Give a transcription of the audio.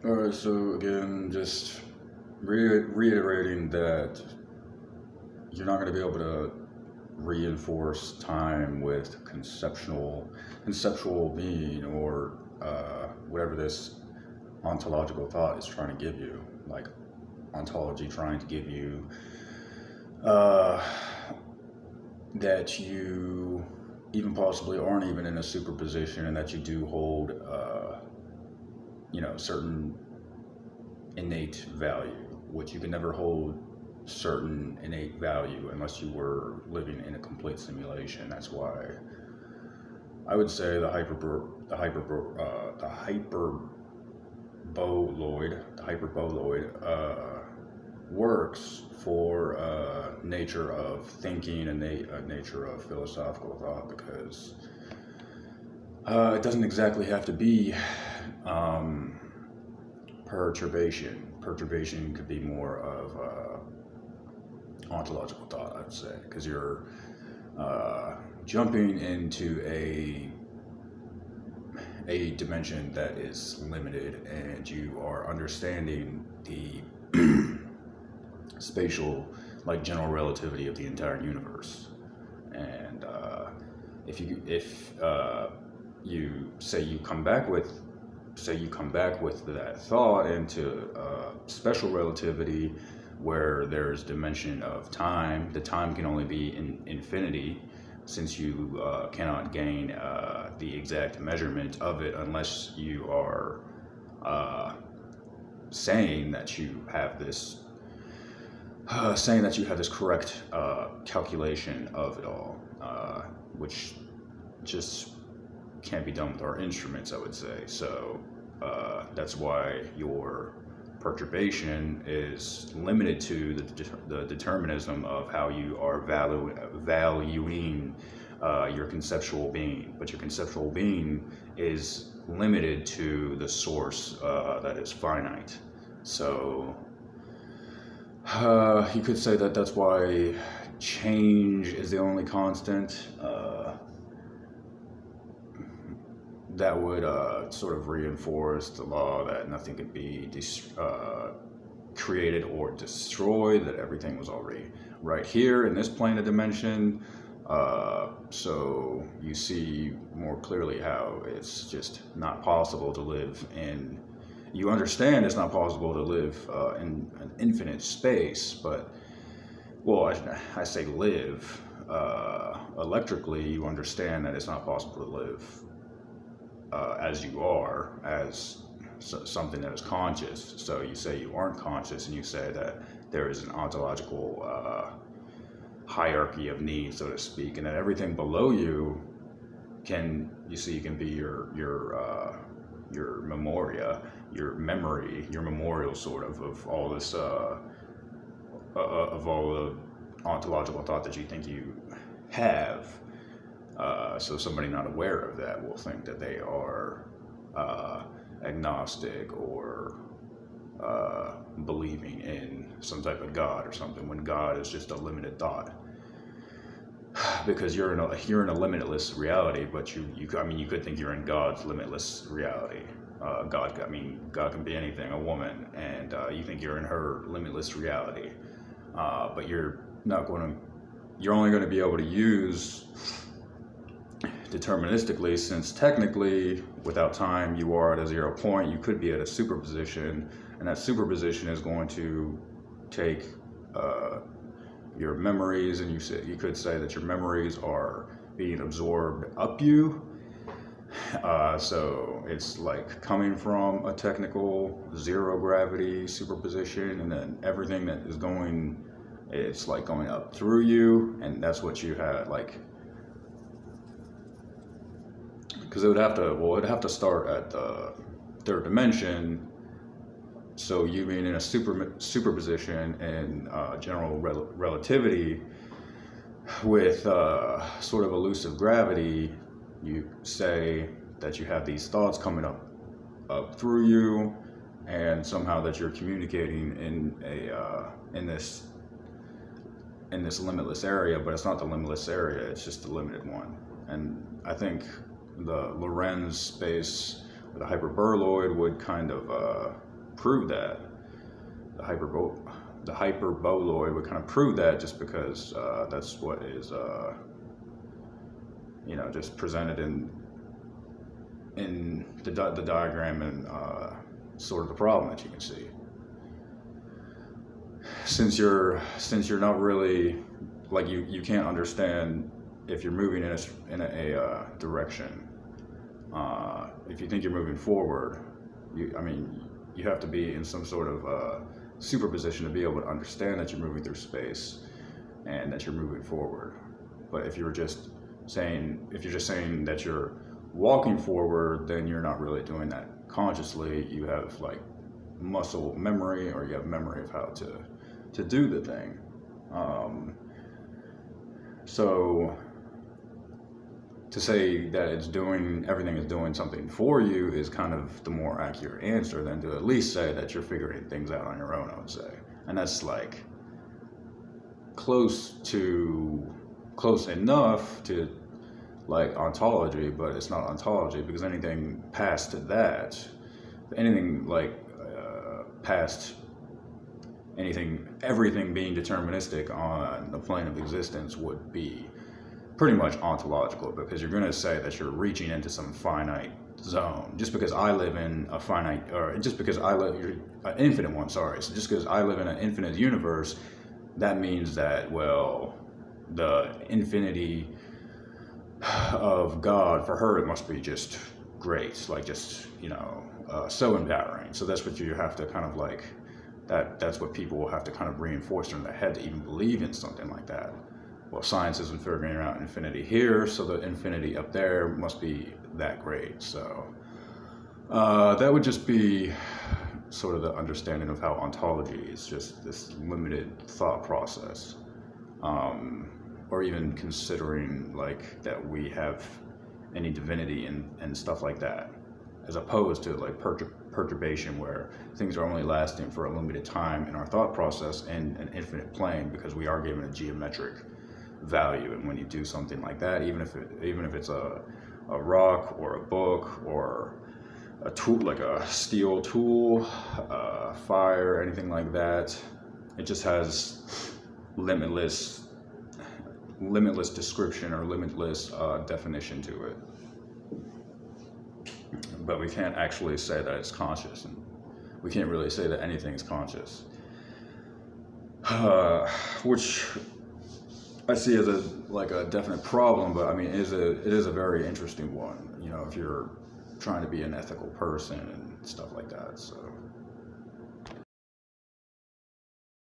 All right, so again, just reiterating that you're not going to be able to reinforce time with conceptual being or whatever this ontological thought is trying to give you, like ontology trying to give you uh, that you even possibly aren't even in a superposition, and that you do hold certain innate value, which you can never hold certain innate value unless you were living in a complete simulation. That's why I would say the hyperboloid works for nature of thinking and nature of philosophical thought, because it doesn't exactly have to be perturbation. Perturbation could be more of ontological thought, I'd say, because you're jumping into a dimension that is limited, and you are understanding the spatial, like general relativity of the entire universe. And if you say you come back with that thought into special relativity, where there's dimension of time, the time can only be in infinity, since you cannot gain the exact measurement of it unless you are saying that you have this correct calculation of it all, which just can't be done with our instruments, I would say. So that's why your perturbation is limited to the determinism of how you are valuing your conceptual being. But your conceptual being is limited to the source that is finite. So you could say that that's why change is the only constant. That would sort of reinforce the law that nothing could be created or destroyed, that everything was already right here in this plane of dimension. So you see more clearly how it's just not possible to live in. You understand it's not possible to live in an infinite space, but, well, I say live. Electrically, you understand that it's not possible to live as you are, as something that is conscious. So you say you aren't conscious, and you say that there is an ontological hierarchy of needs, so to speak, and that everything below you can be your memoria, your memory, your memorial, sort of all this of all the ontological thought that you think you have. So somebody not aware of that will think that they are agnostic or believing in some type of God or something, when God is just a limited thought. Because you're in a limitless reality, but you could think you're in God's limitless reality. God can be anything, a woman, and you think you're in her limitless reality. But you're only going to be able to use deterministically, since technically without time you are at a 0 point. You could be at a superposition, and that superposition is going to take your memories, and you could say that your memories are being absorbed up you. So it's like coming from a technical zero gravity superposition, and then everything that is going, it's like going up through you, and that's what you had, like, because it'd have to start at the third dimension. So you being in a superposition in general relativity with sort of elusive gravity, you say that you have these thoughts coming up through you, and somehow that you're communicating in this limitless area, but it's not the limitless area, it's just the limited one. And I think the Lorentz space, or the hyperboloid, would kind of prove that. The hyperboloid would kind of prove that, just because that's what is just presented in the diagram and sort of the problem that you can see. Since you're not really, like, you can't understand if you're moving in a direction. If you think you're moving forward, you have to be in some sort of superposition to be able to understand that you're moving through space and that you're moving forward. But if you're just saying that you're walking forward, then you're not really doing that consciously. You have like muscle memory, or you have memory of how to do the thing. So to say that everything is doing something for you is kind of the more accurate answer than to at least say that you're figuring things out on your own, I would say. And that's like close enough to like ontology, but it's not ontology, because anything past that, anything like past everything being deterministic on the plane of existence would be pretty much ontological, because you're going to say that you're reaching into some finite zone. Just because I live in a finite, or just because I live an infinite one, sorry. So just because I live in an infinite universe, that means that, well, the infinity of God, for her, it must be just great, like just, so empowering. So that's what you have to kind of like, that's what people will have to kind of reinforce in their head to even believe in something like that. Well, science isn't figuring out infinity here, so the infinity up there must be that great. So that would just be sort of the understanding of how ontology is just this limited thought process. Or even considering like that we have any divinity and stuff like that, as opposed to like perturbation, where things are only lasting for a limited time in our thought process in an infinite plane, because we are given a geometric value. And when you do something like that, even if it's a rock or a book or a tool, like a steel tool, fire, anything like that, it just has limitless description or limitless definition to it. But we can't actually say that it's conscious, and we can't really say that anything is conscious, which I see as a definite problem. But I mean, it is a very interesting one, if you're trying to be an ethical person and stuff like that. So